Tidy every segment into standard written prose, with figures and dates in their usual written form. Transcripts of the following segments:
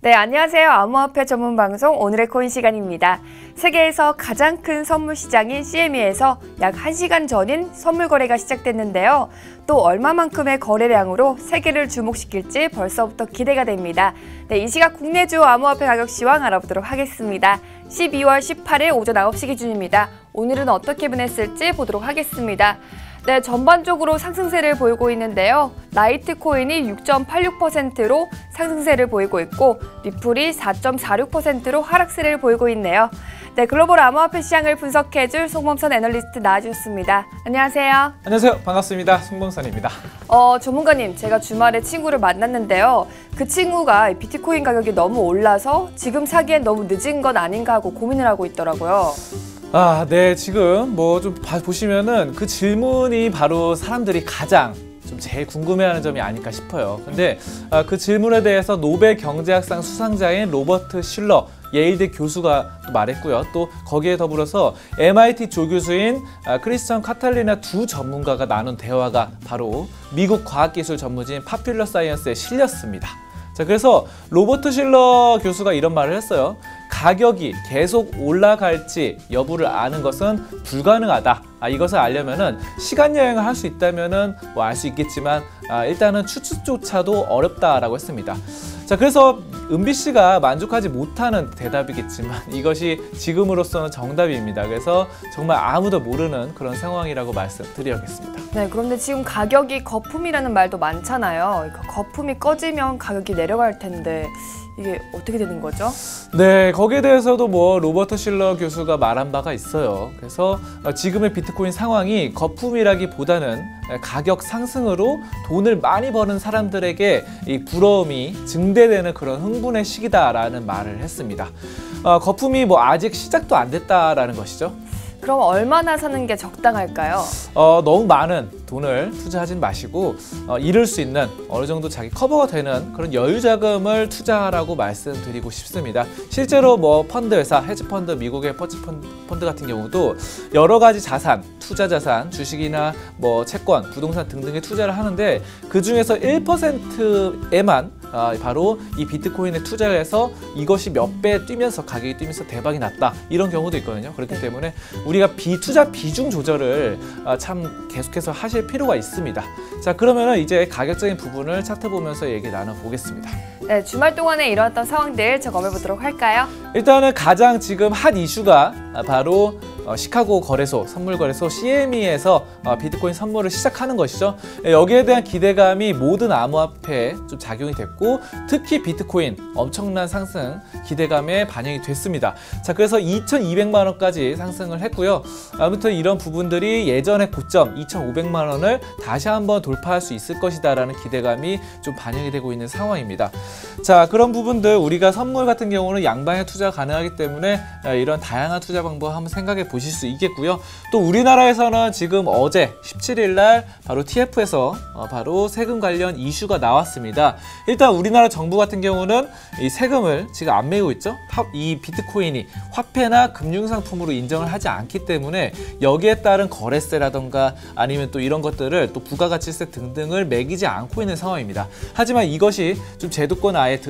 네, 안녕하세요. 암호화폐 전문 방송 오늘의 코인 시간입니다. 세계에서 가장 큰 선물 시장인 CME에서 약 1시간 전인 선물 거래가 시작됐는데요. 또 얼마만큼의 거래량으로 세계를 주목시킬지 벌써부터 기대가 됩니다. 네, 이 시각 국내 주요 암호화폐 가격 시황 알아보도록 하겠습니다. 12월 18일 오전 9시 기준입니다. 오늘은 어떻게 변했을지 보도록 하겠습니다. 네, 전반적으로 상승세를 보이고 있는데요. 라이트코인이 6.86%로 상승세를 보이고 있고 리플이 4.46%로 하락세를 보이고 있네요. 네, 글로벌 암호화폐 시장을 분석해줄 송범선 애널리스트 나와주셨습니다. 안녕하세요. 안녕하세요. 반갑습니다. 송범선입니다. 전문가님, 제가 주말에 친구를 만났는데요. 그 친구가 비트코인 가격이 너무 올라서 지금 사기엔 너무 늦은 건 아닌가 하고 고민을 하고 있더라고요. 네, 지금 좀 보시면은 그 질문이 바로 사람들이 가장 좀 제일 궁금해하는 점이 아닐까 싶어요. 근데 그 질문에 대해서 노벨 경제학상 수상자인 로버트 실러 예일대 교수가 또 말했고요. 또 거기에 더불어서 MIT 조교수인 크리스천 카탈리나 두 전문가가 나눈 대화가 바로 미국 과학기술 전문지인 파퓰러 사이언스에 실렸습니다. 자, 그래서 로버트 실러 교수가 이런 말을 했어요. 가격이 계속 올라갈지 여부를 아는 것은 불가능하다. 이것을 알려면은 시간 여행을 할 수 있다면은 알 수 있겠지만 일단은 추측조차도 어렵다라고 했습니다. 자, 그래서 은비 씨가 만족하지 못하는 대답이겠지만 이것이 지금으로서는 정답입니다. 그래서 정말 아무도 모르는 그런 상황이라고 말씀드리겠습니다. 네, 그런데 지금 가격이 거품이라는 말도 많잖아요. 거품이 꺼지면 가격이 내려갈 텐데 이게 어떻게 되는 거죠? 네, 거기에 대해서도 로버트 실러 교수가 말한 바가 있어요. 그래서 지금의 비트코인 상황이 거품이라기보다는 가격 상승으로 돈을 많이 버는 사람들에게 이 부러움이 증대되는 그런 흥분의 시기다라는 말을 했습니다. 거품이 아직 시작도 안 됐다라는 것이죠. 그럼 얼마나 사는 게 적당할까요? 너무 많은 돈을 투자하진 마시고 잃을 수 있는 어느 정도 자기 커버가 되는 그런 여유 자금을 투자하라고 말씀드리고 싶습니다. 실제로 펀드 회사, 헤지펀드, 미국의 펀드 같은 경우도 여러 가지 자산, 투자 자산, 주식이나 채권, 부동산 등등에 투자를 하는데 그 중에서 1%에만 바로 이 비트코인에 투자를 해서 이것이 몇 배 뛰면서 가격이 뛰면서 대박이 났다. 이런 경우도 있거든요. 그렇기 때문에 우리가 투자 비중 조절을 참 계속해서 하실 필요가 있습니다. 자, 그러면은 이제 가격적인 부분을 차트 보면서 얘기 나눠보겠습니다. 네, 주말 동안에 일어났던 상황들 점검해보도록 할까요? 일단은 가장 지금 핫 이슈가 바로 시카고 거래소, 선물 거래소 CME에서 비트코인 선물을 시작하는 것이죠. 여기에 대한 기대감이 모든 암호화폐에 좀 작용이 됐고 특히 비트코인 엄청난 상승 기대감에 반영이 됐습니다. 자, 그래서 2,200만 원까지 상승을 했고요. 아무튼 이런 부분들이 예전의 고점 2,500만 원을 다시 한번 돌파할 수 있을 것이다 라는 기대감이 좀 반영이 되고 있는 상황입니다. 자, 그런 부분들 우리가 선물 같은 경우는 양방향 투자가 가능하기 때문에 이런 다양한 투자 방법 한번 생각해 보실 수 있겠고요. 또 우리나라에서는 지금 어제 17일 날 바로 TF에서 바로 세금 관련 이슈가 나왔습니다. 일단 우리나라 정부 같은 경우는 이 세금을 지금 안 매고 있죠. 이 비트코인이 화폐나 금융상품으로 인정을 하지 않기 때문에 여기에 따른 거래세라던가 아니면 또 이런 것들을 또 부가가치세 등등을 매기지 않고 있는 상황입니다. 하지만 이것이 좀 제도권 하에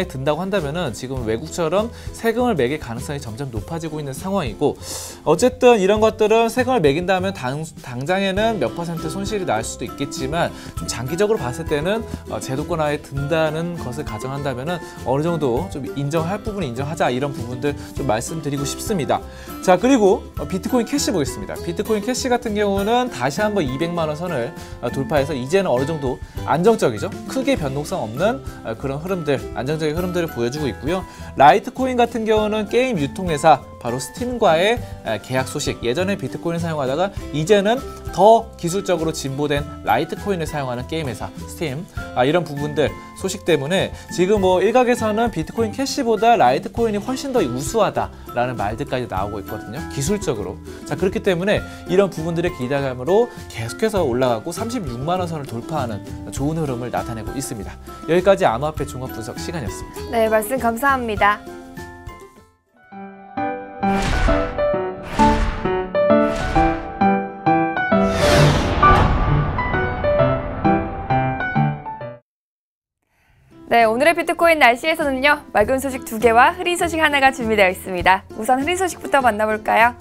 든다고 한다면은 지금 외국처럼 세금을 매길 가능성이 점점 높아지고 있는 상황이고 어쨌든 이런 것들은 세금을 매긴다면 당장에는 몇 퍼센트 손실이 날 수도 있겠지만 좀 장기적으로 봤을 때는 제도권 하에 든다는 것을 가정한다면은 어느 정도 좀 인정할 부분은 인정하자 이런 부분들 좀 말씀드리고 싶습니다. 자, 그리고 비트코인 캐시 보겠습니다. 비트코인 캐시 같은 경우는 다시 한번 200만 원 선을 돌파해서 이제는 어느 정도 안정적이죠. 크게 변동성 없는 그런 흐름들, 안정적인 흐름들을 보여주고 있고요. 라이트코인 같은 경우는 게임 유통회사 바로 스팀과의 계약 소식, 예전에 비트코인을 사용하다가 이제는 더 기술적으로 진보된 라이트코인을 사용하는 게임 회사 스팀, 이런 부분들 소식 때문에 지금 일각에서는 비트코인 캐시보다 라이트코인이 훨씬 더 우수하다라는 말들까지 나오고 있거든요. 기술적으로. 자, 그렇기 때문에 이런 부분들의 기대감으로 계속해서 올라가고 36만 원 선을 돌파하는 좋은 흐름을 나타내고 있습니다. 여기까지 암호화폐 종합 분석 시간이었습니다. 네, 말씀 감사합니다. 네, 네, 오늘의 비트코인 날씨에서는요, 맑은 소식 2개와 흐린 소식 하나가 준비되어 있습니다. 우선 흐린 소식부터 만나볼까요?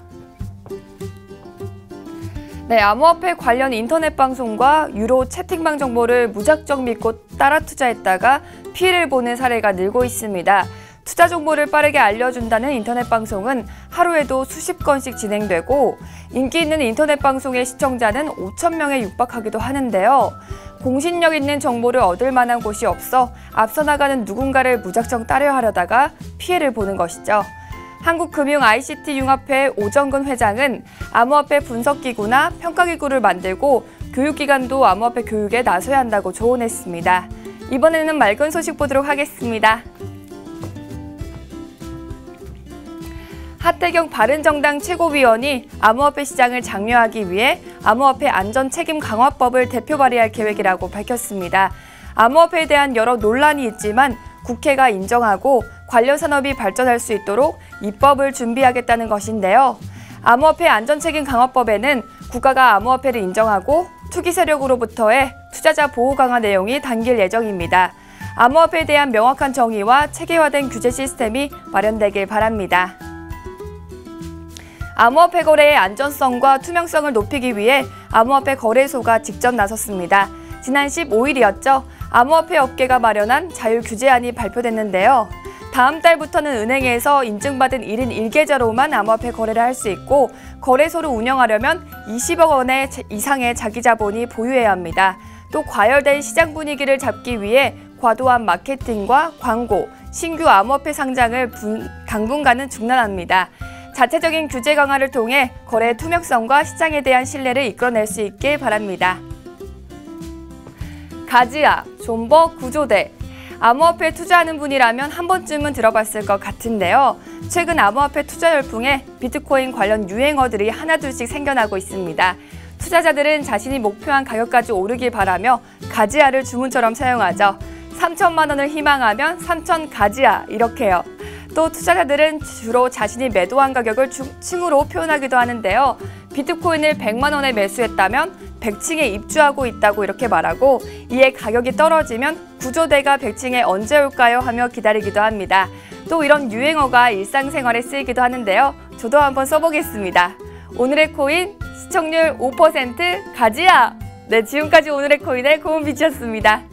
네, 암호화폐 관련 인터넷 방송과 유료 채팅방 정보를 무작정 믿고 따라 투자했다가 피해를 보는 사례가 늘고 있습니다. 투자 정보를 빠르게 알려준다는 인터넷 방송은 하루에도 수십 건씩 진행되고 인기 있는 인터넷 방송의 시청자는 5,000명에 육박하기도 하는데요. 공신력 있는 정보를 얻을 만한 곳이 없어 앞서 나가는 누군가를 무작정 따려 하려다가 피해를 보는 것이죠. 한국금융-ICT-융합회 오정근 회장은 암호화폐 분석기구나 평가기구를 만들고 교육기관도 암호화폐 교육에 나서야 한다고 조언했습니다. 이번에는 맑은 소식 보도록 하겠습니다. 하태경 바른정당 최고위원이 암호화폐 시장을 장려하기 위해 암호화폐 안전책임 강화법을 대표 발의할 계획이라고 밝혔습니다. 암호화폐에 대한 여러 논란이 있지만 국회가 인정하고 관련 산업이 발전할 수 있도록 입법을 준비하겠다는 것인데요. 암호화폐 안전책임 강화법에는 국가가 암호화폐를 인정하고 투기 세력으로부터의 투자자 보호 강화 내용이 담길 예정입니다. 암호화폐에 대한 명확한 정의와 체계화된 규제 시스템이 마련되길 바랍니다. 암호화폐 거래의 안전성과 투명성을 높이기 위해 암호화폐 거래소가 직접 나섰습니다. 지난 15일이었죠. 암호화폐 업계가 마련한 자율규제안이 발표됐는데요. 다음 달부터는 은행에서 인증받은 1인 1계좌로만 암호화폐 거래를 할 수 있고 거래소를 운영하려면 20억 원의 이상의 자기 자본이 보유해야 합니다. 또 과열된 시장 분위기를 잡기 위해 과도한 마케팅과 광고, 신규 암호화폐 상장을 당분간은 중단합니다. 자체적인 규제 강화를 통해 거래의 투명성과 시장에 대한 신뢰를 이끌어낼 수 있길 바랍니다. 가즈아, 존버, 구조대. 암호화폐에 투자하는 분이라면 한 번쯤은 들어봤을 것 같은데요. 최근 암호화폐 투자 열풍에 비트코인 관련 유행어들이 하나둘씩 생겨나고 있습니다. 투자자들은 자신이 목표한 가격까지 오르길 바라며 가즈아를 주문처럼 사용하죠. 3천만 원을 희망하면 3천 가즈아 이렇게요. 또 투자자들은 주로 자신이 매도한 가격을 층으로 표현하기도 하는데요. 비트코인을 100만 원에 매수했다면 100층에 입주하고 있다고 이렇게 말하고 이에 가격이 떨어지면 구조대가 100층에 언제 올까요? 하며 기다리기도 합니다. 또 이런 유행어가 일상생활에 쓰이기도 하는데요. 저도 한번 써보겠습니다. 오늘의 코인 시청률 5% 가즈아! 네, 지금까지 오늘의 코인의 고은비치였습니다.